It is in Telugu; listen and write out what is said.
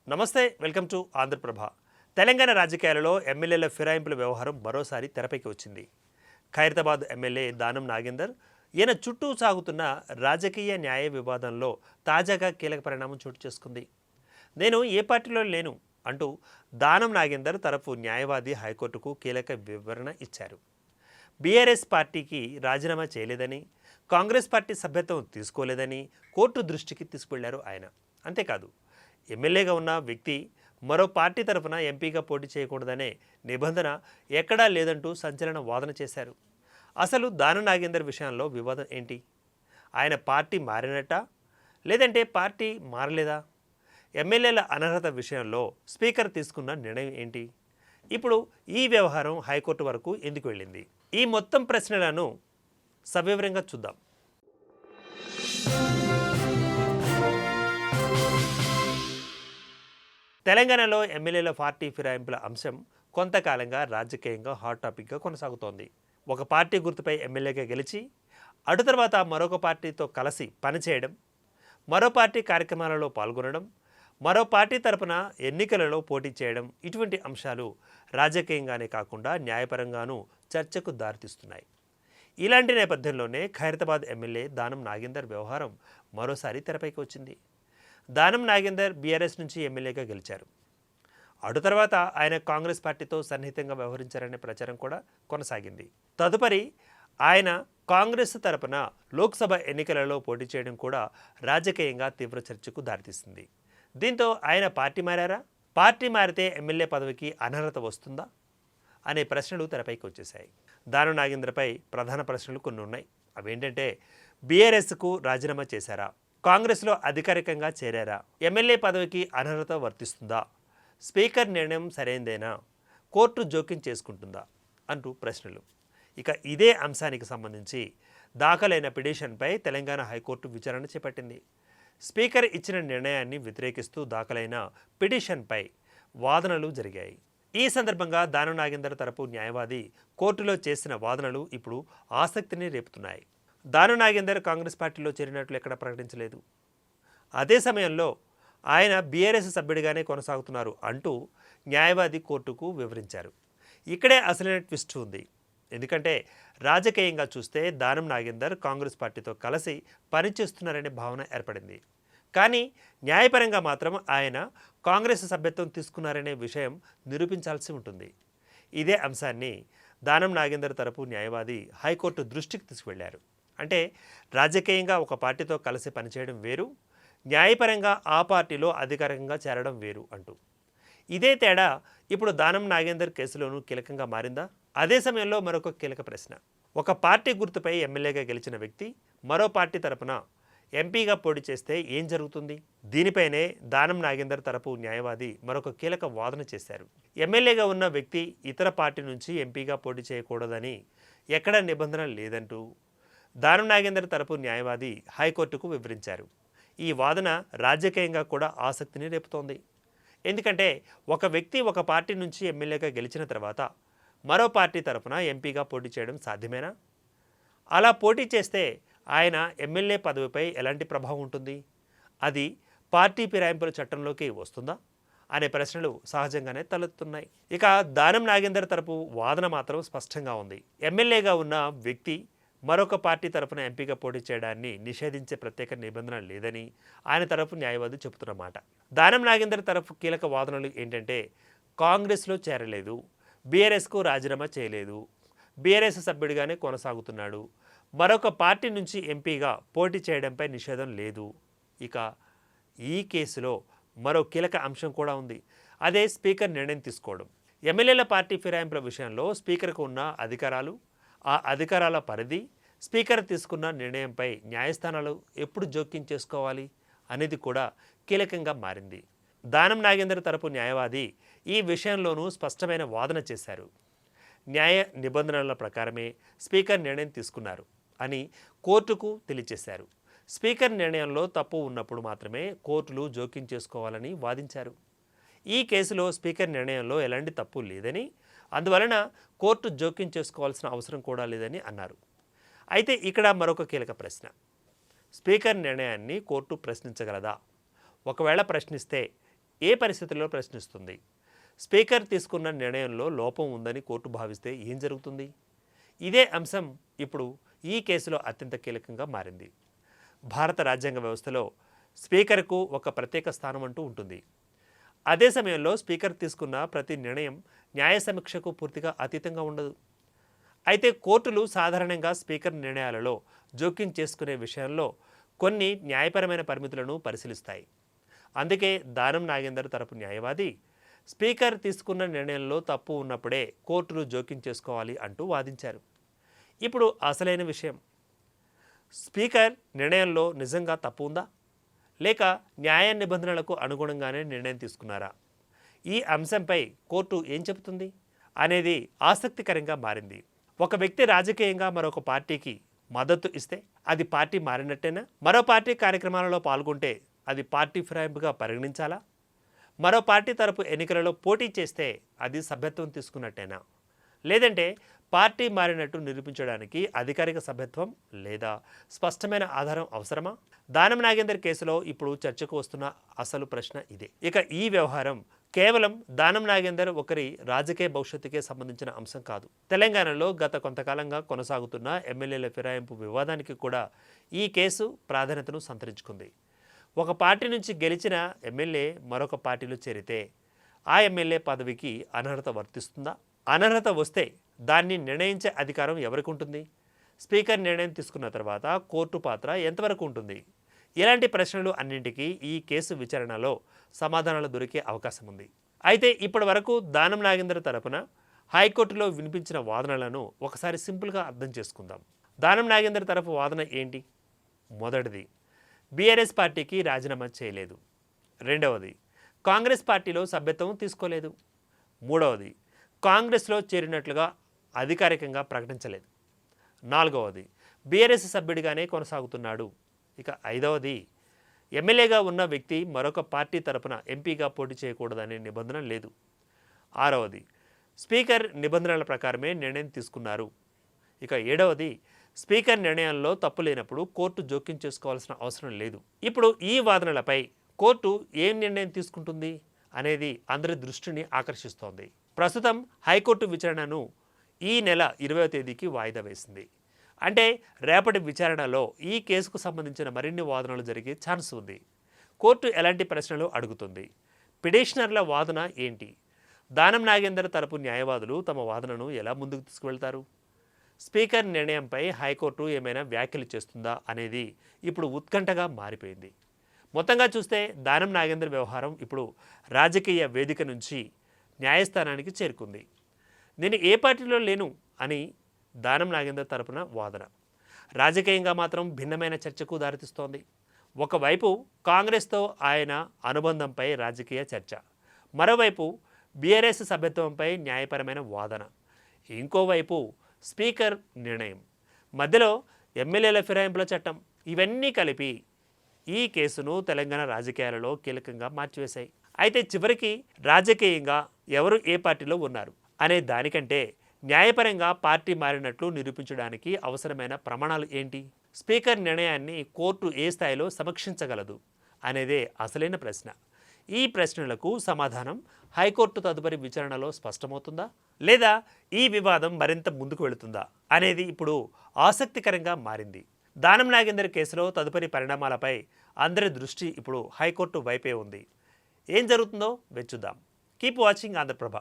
నమస్తే, వెల్కమ్ టు ఆంధ్రప్రభ. తెలంగాణ రాజకీయాలలో ఎమ్మెల్యేల ఫిరాయింపుల వ్యవహారం మరోసారి తెరపైకి వచ్చింది. ఖైరతాబాద్ ఎమ్మెల్యే దానం నాగేందర్ ఈయన చుట్టూ సాగుతున్న రాజకీయ న్యాయ వివాదంలో తాజాగా కీలక పరిణామం చోటు చేసుకుంది. నేను ఏ పార్టీలో లేను అంటూ దానం నాగేందర్ తరఫు న్యాయవాది హైకోర్టుకు కీలక వివరణ ఇచ్చారు. బీఆర్ఎస్ పార్టీకి రాజీనామా చేయలేదని, కాంగ్రెస్ పార్టీ సభ్యత్వం తీసుకోలేదని కోర్టు దృష్టికి తీసుకువెళ్లారు ఆయన. అంతేకాదు, ఎమ్మెల్యేగా ఉన్న వ్యక్తి మరో పార్టీ తరఫున ఎంపీగా పోటీ చేయకూడదనే నిబంధన ఎక్కడా లేదంటూ సంచలన వాదన చేశారు. అసలు దానం నాగేందర్ విషయంలో వివాదం ఏంటి? ఆయన పార్టీ మారినట్టా, లేదంటే పార్టీ మారలేదా? ఎమ్మెల్యేల అనర్హత విషయంలో స్పీకర్ తీసుకున్న నిర్ణయం ఏంటి? ఇప్పుడు ఈ వ్యవహారం హైకోర్టు వరకు ఎందుకు వెళ్ళింది? ఈ మొత్తం ప్రశ్నలను సవివరంగా చూద్దాం. తెలంగాణలో ఎమ్మెల్యేల పార్టీ ఫిరాయింపుల అంశం కొంతకాలంగా రాజకీయంగా హాట్ టాపిక్గా కొనసాగుతోంది. ఒక పార్టీ గుర్తుపై ఎమ్మెల్యేగా గెలిచి అటు తర్వాత మరొక పార్టీతో కలిసి పనిచేయడం, మరో పార్టీ కార్యక్రమాలలో పాల్గొనడం, మరో పార్టీ తరపున ఎన్నికలలో పోటీ చేయడం, ఇటువంటి అంశాలు రాజకీయంగానే కాకుండా న్యాయపరంగానూ చర్చకు దారితీస్తున్నాయి. ఇలాంటి నేపథ్యంలోనే ఖైరతాబాద్ ఎమ్మెల్యే దానం నాగేందర్ వ్యవహారం మరోసారి తెరపైకి వచ్చింది. దానం నాగేందర్ బీఆర్ఎస్ నుంచి ఎమ్మెల్యేగా గెలిచారు. అటు తర్వాత ఆయన కాంగ్రెస్ పార్టీతో సన్నిహితంగా వ్యవహరించారనే ప్రచారం కూడా కొనసాగింది. తదుపరి ఆయన కాంగ్రెస్ తరపున లోక్సభ ఎన్నికలలో పోటీ చేయడం కూడా రాజకీయంగా తీవ్ర చర్చకు దారితీస్తుంది. దీంతో ఆయన పార్టీ మారారా? పార్టీ మారితే ఎమ్మెల్యే పదవికి అనర్హత వస్తుందా అనే ప్రశ్నలు తెరపైకి వచ్చేశాయి. దానం నాగేంద్రపై ప్రధాన ప్రశ్నలు కొన్ని ఉన్నాయి. అవేంటంటే, బీఆర్ఎస్కు రాజీనామా చేశారా? కాంగ్రెస్లో అధికారికంగా చేరారా? ఎమ్మెల్యే పదవికి అనర్హత వర్తిస్తుందా? స్పీకర్ నిర్ణయం సరైందేనా? కోర్టు జోక్యం చేసుకుంటుందా అంటూ ప్రశ్నలు. ఇక ఇదే అంశానికి సంబంధించి దాఖలైన పిటిషన్పై తెలంగాణ హైకోర్టు విచారణ చేపట్టింది. స్పీకర్ ఇచ్చిన నిర్ణయాన్ని వ్యతిరేకిస్తూ దాఖలైన పిటిషన్పై వాదనలు జరిగాయి. ఈ సందర్భంగా దానం నాగేందర్ తరపు న్యాయవాది కోర్టులో చేసిన వాదనలు ఇప్పుడు ఆసక్తిని రేపుతున్నాయి. దానం నాగేందర్ కాంగ్రెస్ పార్టీలో చేరినట్లు ఎక్కడ ప్రకటించలేదు. అదే సమయంలో ఆయన బీఆర్ఎస్ సభ్యుడిగానే కొనసాగుతున్నారు అంటూ న్యాయవాది కోర్టుకు వివరించారు. ఇక్కడే అసలైన ట్విస్ట్ ఉంది. ఎందుకంటే రాజకీయంగా చూస్తే దానం నాగేందర్ కాంగ్రెస్ పార్టీతో కలిసి పనిచేస్తున్నారనే భావన ఏర్పడింది. కానీ న్యాయపరంగా మాత్రం ఆయన కాంగ్రెస్ సభ్యత్వం తీసుకున్నారనే విషయం నిరూపించాల్సి ఉంటుంది. ఇదే అంశాన్ని దానం నాగేందర్ తరపు న్యాయవాది హైకోర్టు దృష్టికి తీసుకువెళ్లారు. అంటే రాజకీయంగా ఒక పార్టీతో కలిసి పనిచేయడం వేరు, న్యాయపరంగా ఆ పార్టీలో అధికారికంగా చేరడం వేరు అంటూ. ఇదే తేడా ఇప్పుడు దానం నాగేందర్ కేసులోనూ కీలకంగా మారిందా? అదే సమయంలో మరొక కీలక ప్రశ్న, ఒక పార్టీ గుర్తుపై ఎమ్మెల్యేగా గెలిచిన వ్యక్తి మరో పార్టీ తరపున ఎంపీగా పోటీ చేస్తే ఏం జరుగుతుంది? దీనిపైనే దానం నాగేందర్ తరపు న్యాయవాది మరొక కీలక వాదన చేశారు. ఎమ్మెల్యేగా ఉన్న వ్యక్తి ఇతర పార్టీ నుంచి ఎంపీగా పోటీ చేయకూడదని ఎక్కడా నిబంధన లేదంటూ దానం నాగేందర్ తరపు న్యాయవాది హైకోర్టుకు వివరించారు. ఈ వాదన రాజకీయంగా కూడా ఆసక్తిని రేపుతోంది. ఎందుకంటే ఒక వ్యక్తి ఒక పార్టీ నుంచి ఎమ్మెల్యేగా గెలిచిన తర్వాత మరో పార్టీ తరపున ఎంపీగా పోటీ చేయడం సాధ్యమేనా? అలా పోటీ చేస్తే ఆయన ఎమ్మెల్యే పదవిపై ఎలాంటి ప్రభావం ఉంటుంది? అది పార్టీ ఫిరాయింపుల చట్టంలోకి వస్తుందా అనే ప్రశ్నలు సహజంగానే తలెత్తున్నాయి. ఇక దానం నాగేందర్ తరపు వాదన మాత్రం స్పష్టంగా ఉంది. ఎమ్మెల్యేగా ఉన్న వ్యక్తి మరొక పార్టీ తరపున ఎంపీగా పోటీ చేయడాన్ని నిషేధించే ప్రత్యేక నిబంధన లేదని ఆయన తరపు న్యాయవాది చెబుతున్నమాట. దానం నాగేందర్ తరపు కీలక వాదనలు ఏంటంటే, కాంగ్రెస్లో చేరలేదు, బీఆర్ఎస్కు రాజీనామా చేయలేదు, బీఆర్ఎస్ సభ్యుడిగానే కొనసాగుతున్నాడు, మరొక పార్టీ నుంచి ఎంపీగా పోటీ చేయడంపై నిషేధం లేదు. ఇక ఈ కేసులో మరో కీలక అంశం కూడా ఉంది. అదే స్పీకర్ నిర్ణయం తీసుకోవడం. ఎమ్మెల్యేల పార్టీ ఫిరాయింపుల విషయంలో స్పీకర్కు ఉన్న అధికారాలు, ఆ అధికారాల పరిధి, స్పీకర్ తీసుకున్న నిర్ణయంపై న్యాయస్థానాలు ఎప్పుడు జోక్యం చేసుకోవాలి అనేది కూడా కీలకంగా మారింది. దానం నాగేందర్ తరపు న్యాయవాది ఈ విషయంలోనూ స్పష్టమైన వాదన చేశారు. న్యాయ నిబంధనల ప్రకారమే స్పీకర్ నిర్ణయం తీసుకున్నారు అని కోర్టుకు తెలియజేశారు. స్పీకర్ నిర్ణయంలో తప్పు ఉన్నప్పుడు మాత్రమే కోర్టులు జోక్యం చేసుకోవాలని వాదించారు. ఈ కేసులో స్పీకర్ నిర్ణయంలో ఎలాంటి తప్పు లేదని, అందువలన కోర్టు జోక్యం చేసుకోవాల్సిన అవసరం కూడా లేదని అన్నారు. అయితే ఇక్కడ మరొక కీలక ప్రశ్న, స్పీకర్ నిర్ణయాన్ని కోర్టు ప్రశ్నించగలదా? ఒకవేళ ప్రశ్నిస్తే ఏ పరిస్థితుల్లో ప్రశ్నిస్తుంది? స్పీకర్ తీసుకున్న నిర్ణయంలో లోపం ఉందని కోర్టు భావిస్తే ఏం జరుగుతుంది? ఇదే అంశం ఇప్పుడు ఈ కేసులో అత్యంత కీలకంగా మారింది. భారత రాజ్యాంగ వ్యవస్థలో స్పీకర్కు ఒక ప్రత్యేక స్థానం అంటూ ఉంటుంది. అదే సమయంలో స్పీకర్ తీసుకున్న ప్రతి నిర్ణయం న్యాయ సమీక్షకు పూర్తిగా అతీతంగా ఉండదు. అయితే కోర్టులు సాధారణంగా స్పీకర్ నిర్ణయాలలో జోక్యం చేసుకునే విషయంలో కొన్ని న్యాయపరమైన పరిమితులను పరిశీలిస్తాయి. అందుకే దానం నాగేందర్ తరపు న్యాయవాది స్పీకర్ తీసుకున్న నిర్ణయంలో తప్పు ఉన్నప్పుడే కోర్టులు జోక్యం చేసుకోవాలి అంటూ వాదించారు. ఇప్పుడు అసలైన విషయం, స్పీకర్ నిర్ణయంలో నిజంగా తప్పు ఉందా, లేక న్యాయ నిబంధనలకు అనుగుణంగానే నిర్ణయం తీసుకున్నారా? ఈ అంశంపై కోర్టు ఏం చెబుతుంది అనేది ఆసక్తికరంగా మారింది. ఒక వ్యక్తి రాజకీయంగా మరొక పార్టీకి మద్దతు ఇస్తే అది పార్టీ మారినట్టేనా? మరో పార్టీ కార్యక్రమాలలో పాల్గొంటే అది పార్టీ ఫిరాయింపుగా పరిగణించాలా? మరో పార్టీ తరపు ఎన్నికలలో పోటీ చేస్తే అది సభ్యత్వం తీసుకున్నట్టేనా? లేదంటే పార్టీ మారినట్టు నిరూపించడానికి అధికారిక సభ్యత్వం లేదా స్పష్టమైన ఆధారం అవసరమా? దానం నాగేందర్ కేసులో ఇప్పుడు చర్చకు వస్తున్న అసలు ప్రశ్న ఇదే. ఇక ఈ వ్యవహారం కేవలం దానం నాగేందర్ ఒకరి రాజకీయ భవిష్యత్తుకే సంబంధించిన అంశం కాదు. తెలంగాణలో గత కొంతకాలంగా కొనసాగుతున్న ఎమ్మెల్యేల ఫిరాయింపు వివాదానికి కూడా ఈ కేసు ప్రాధాన్యతను సంతరించుకుంది. ఒక పార్టీ నుంచి గెలిచిన ఎమ్మెల్యే మరొక పార్టీలో చేరితే ఆ ఎమ్మెల్యే పదవికి అనర్హత వర్తిస్తుందా? అనర్హత వస్తే దాన్ని నిర్ణయించే అధికారం ఎవరికి ఉంటుంది? స్పీకర్ నిర్ణయం తీసుకున్న తర్వాత కోర్టు పాత్ర ఎంతవరకు ఉంటుంది? ఇలాంటి ప్రశ్నలు అన్నింటికీ ఈ కేసు విచారణలో సమాధానాలు దొరికే అవకాశం ఉంది. అయితే ఇప్పటి వరకు దానం నాగేందర్ తరపున హైకోర్టులో వినిపించిన వాదనలను ఒకసారి సింపుల్గా అర్థం చేసుకుందాం. దానం నాగేందర్ తరపు వాదన ఏంటి? మొదటిది, బీఆర్ఎస్ పార్టీకి రాజీనామా చేయలేదు. రెండవది, కాంగ్రెస్ పార్టీలో సభ్యత్వం తీసుకోలేదు. మూడవది, కాంగ్రెస్లో చేరినట్లుగా అధికారికంగా ప్రకటించలేదు. నాలుగవది, బీఆర్ఎస్ సభ్యుడిగానే కొనసాగుతున్నాడు. ఇక ఐదవది, ఎమ్మెల్యేగా ఉన్న వ్యక్తి మరొక పార్టీ తరపున ఎంపీగా పోటీ చేయకూడదనే నిబంధన లేదు. ఆరవది, స్పీకర్ నిబంధనల ప్రకారమే నిర్ణయం తీసుకున్నారు. ఇక ఏడవది, స్పీకర్ నిర్ణయంలో తప్పు లేనప్పుడు కోర్టు జోక్యం చేసుకోవాల్సిన అవసరం లేదు. ఇప్పుడు ఈ వాదనలపై కోర్టు ఏం నిర్ణయం తీసుకుంటుంది అనేది అందరి దృష్టిని ఆకర్షిస్తోంది. ప్రస్తుతం హైకోర్టు విచారణను ఈ నెల 20వ తేదీకి వాయిదా వేసింది. అంటే రేపటి విచారణలో ఈ కేసుకు సంబంధించిన మరిన్ని వాదనలు జరిగే ఛాన్స్ ఉంది. కోర్టు ఎలాంటి ప్రశ్నలు అడుగుతుంది? పిటిషనర్ల వాదన ఏంటి? దానం నాగేందర్ తరపు న్యాయవాదులు తమ వాదనను ఎలా ముందుకు తీసుకువెళ్తారు? స్పీకర్ నిర్ణయంపై హైకోర్టు ఏమైనా వ్యాఖ్యలు చేస్తుందా అనేది ఇప్పుడు ఉత్కంఠగా మారిపోయింది. మొత్తంగా చూస్తే దానం నాగేందర్ వ్యవహారం ఇప్పుడు రాజకీయ వేదిక నుంచి న్యాయస్థానానికి చేరుకుంది. నేను ఏ పార్టీలో లేను అని దానం నాగేందర్ తరపున వాదన రాజకీయంగా మాత్రం భిన్నమైన చర్చకు దారితీస్తోంది. ఒకవైపు కాంగ్రెస్తో ఆయన అనుబంధంపై రాజకీయ చర్చ, మరోవైపు బీఆర్ఎస్ సభ్యత్వంపై న్యాయపరమైన వాదన, ఇంకోవైపు స్పీకర్ నిర్ణయం, మధ్యలో ఎమ్మెల్యేల ఫిరాయింపుల చట్టం, ఇవన్నీ కలిపి ఈ కేసును తెలంగాణ రాజకీయాలలో కీలకంగా మార్చివేశాయి. అయితే చివరికి రాజకీయంగా ఎవరు ఏ పార్టీలో ఉన్నారు అనే దానికంటే న్యాయపరంగా పార్టీ మారినట్లు నిరూపించడానికి అవసరమైన ప్రమాణాలు ఏంటి? స్పీకర్ నిర్ణయాన్ని కోర్టు ఏ స్థాయిలో సమీక్షించగలదు అనేదే అసలైన ప్రశ్న. ఈ ప్రశ్నలకు సమాధానం హైకోర్టు తదుపరి విచారణలో స్పష్టమవుతుందా, లేదా ఈ వివాదం మరింత ముందుకు వెళుతుందా అనేది ఇప్పుడు ఆసక్తికరంగా మారింది. దానం నాగేందర్ కేసులో తదుపరి పరిణామాలపై అందరి దృష్టి ఇప్పుడు హైకోర్టు వైపే ఉంది. ఏం జరుగుతుందో వెచ్చుద్దాం. Keep watching Andhraprabha.